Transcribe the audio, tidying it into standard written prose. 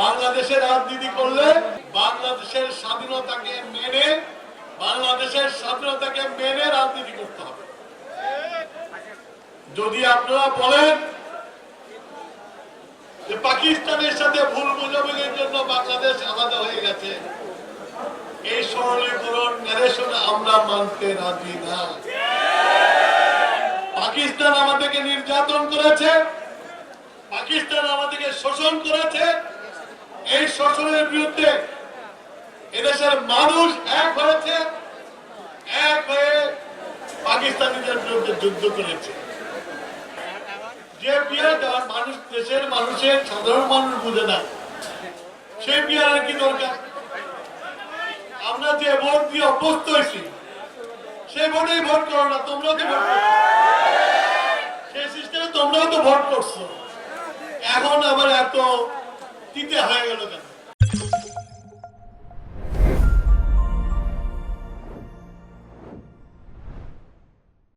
বাংলাদেশে রাজনীতি করলে বাংলাদেশের স্বাধীনতাকে মেনে রাজনীতি করতে হবে। যদি আপনারা বলেন যে পাকিস্তানের সাথে ভুল বোঝাবুঝির জন্য বাংলাদেশ আলাদা হয়ে গেছে, এই সরলীকরণ ন্যারেশন আমরা মানতে রাজি না। পাকিস্তান আমাদেরকে নির্যাতন করেছে, পাকিস্তান আমাদেরকে শোষণ করেছে। এই শোষণের বিরুদ্ধে এদেশের মানুষ এক হয়েছে, এক হয়ে পাকিস্তানিদের বিরুদ্ধে যুদ্ধ করেছে। যে বিয়ার দেওয়ার মানুষ দেশের মানুষের সাধারণ মানুষ বুঝে না, সেই বিয়ারের কি দরকার? আমরা যে ভোট দিয়ে অভ্যস্ত হয়েছি সেই ভোটেই ভোট করো না, তোমরাও তো ভোট করছো, সেই সিস্টেমে তোমরাও তো ভোট করছো। এখন আবার এত তিতে হয়ে গেল কেন?